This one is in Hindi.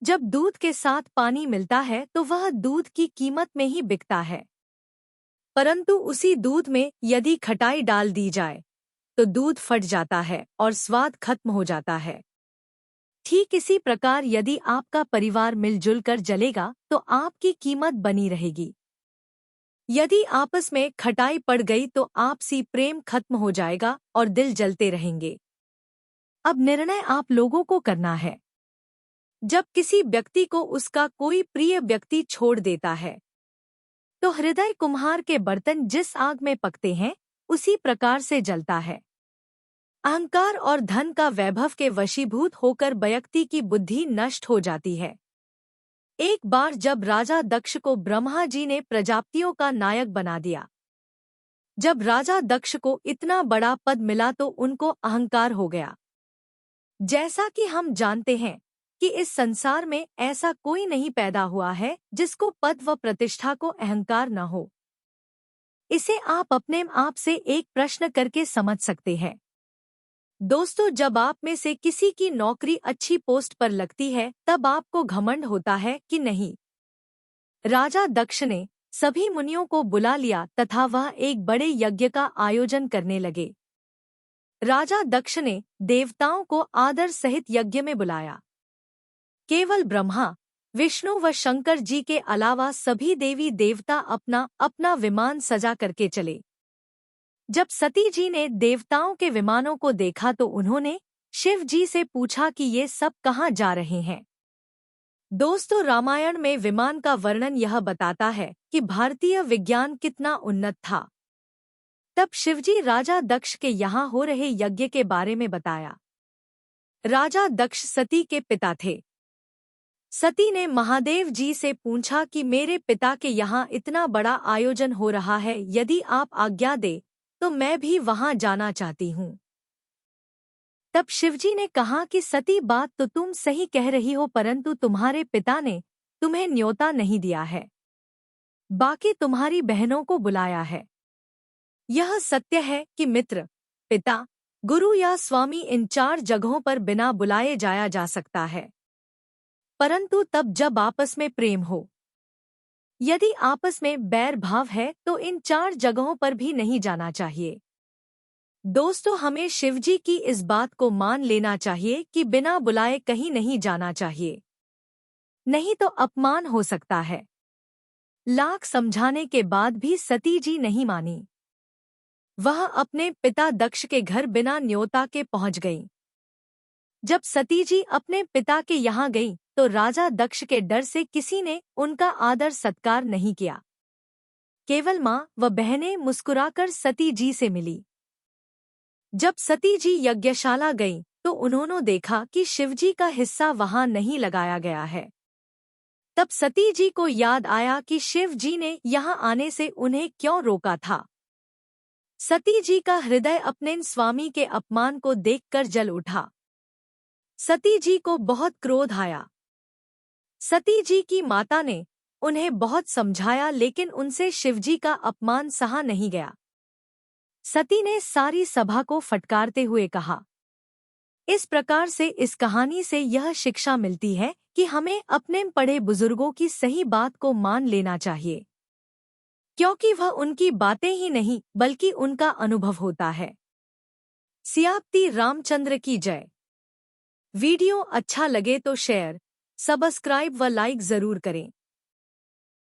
जब दूध के साथ पानी मिलता है तो वह दूध की कीमत में ही बिकता है, परंतु उसी दूध में यदि खटाई डाल दी जाए तो दूध फट जाता है और स्वाद खत्म हो जाता है। ठीक इसी प्रकार यदि आपका परिवार मिलजुल कर जलेगा तो आपकी कीमत बनी रहेगी। यदि आपस में खटाई पड़ गई तो आपसी प्रेम खत्म हो जाएगा और दिल जलते रहेंगे। अब निर्णय आप लोगों को करना है। जब किसी व्यक्ति को उसका कोई प्रिय व्यक्ति छोड़ देता है तो हृदय कुम्हार के बर्तन जिस आग में पकते हैं उसी प्रकार से जलता है। अहंकार और धन का वैभव के वशीभूत होकर व्यक्ति की बुद्धि नष्ट हो जाती है। एक बार जब राजा दक्ष को ब्रह्मा जी ने प्रजापतियों का नायक बना दिया। जब राजा दक्ष को इतना बड़ा पद मिला तो उनको अहंकार हो गया। जैसा कि हम जानते हैं कि इस संसार में ऐसा कोई नहीं पैदा हुआ है जिसको पद व प्रतिष्ठा को अहंकार न हो। इसे आप अपने आप से एक प्रश्न करके समझ सकते हैं। दोस्तों, जब आप में से किसी की नौकरी अच्छी पोस्ट पर लगती है तब आपको घमंड होता है कि नहीं। राजा दक्ष ने सभी मुनियों को बुला लिया तथा वह एक बड़े यज्ञ का आयोजन करने लगे। राजा दक्ष ने देवताओं को आदर सहित यज्ञ में बुलाया। केवल ब्रह्मा, विष्णु व शंकर जी के अलावा सभी देवी देवता अपना अपना विमान सजा करके चले। जब सती जी ने देवताओं के विमानों को देखा तो उन्होंने शिव जी से पूछा कि ये सब कहाँ जा रहे हैं। दोस्तों, रामायण में विमान का वर्णन यह बताता है कि भारतीय विज्ञान कितना उन्नत था। तब शिवजी राजा दक्ष के यहाँ हो रहे यज्ञ के बारे में बताया। राजा दक्ष सती के पिता थे। सती ने महादेव जी से पूछा कि मेरे पिता के यहाँ इतना बड़ा आयोजन हो रहा है, यदि आप आज्ञा दे तो मैं भी वहां जाना चाहती हूँ। तब शिवजी ने कहा कि सती, बात तो तुम सही कह रही हो, परंतु तुम्हारे पिता ने तुम्हें न्योता नहीं दिया है, बाकी तुम्हारी बहनों को बुलाया है। यह सत्य है कि मित्र, पिता, गुरु या स्वामी इन 4 जगहों पर बिना बुलाए जाया जा सकता है, परंतु तब जब आपस में प्रेम हो। यदि आपस में बैर भाव है तो इन 4 जगहों पर भी नहीं जाना चाहिए। दोस्तों, हमें शिवजी की इस बात को मान लेना चाहिए कि बिना बुलाए कहीं नहीं जाना चाहिए, नहीं तो अपमान हो सकता है। लाख समझाने के बाद भी सती जी नहीं मानी। वह अपने पिता दक्ष के घर बिना न्योता के पहुंच गईं। जब सती जी अपने पिता के यहाँ गईं तो राजा दक्ष के डर से किसी ने उनका आदर सत्कार नहीं किया। केवल माँ व बहनें मुस्कुराकर सती जी से मिली। जब सती जी यज्ञशाला गईं तो उन्होंने देखा कि शिवजी का हिस्सा वहां नहीं लगाया गया है। तब सती जी को याद आया कि शिव जी ने यहाँ आने से उन्हें क्यों रोका था। सती जी का हृदय अपने स्वामी के अपमान को देखकर जल उठा। सती जी को बहुत क्रोध आया। सती जी की माता ने उन्हें बहुत समझाया, लेकिन उनसे शिवजी का अपमान सहा नहीं गया। सती ने सारी सभा को फटकारते हुए कहा। इस प्रकार से इस कहानी से यह शिक्षा मिलती है कि हमें अपने बड़े बुजुर्गों की सही बात को मान लेना चाहिए, क्योंकि वह उनकी बातें ही नहीं बल्कि उनका अनुभव होता है। सियापति रामचंद्र की जय। वीडियो अच्छा लगे तो शेयर, सब्सक्राइब व लाइक जरूर करें।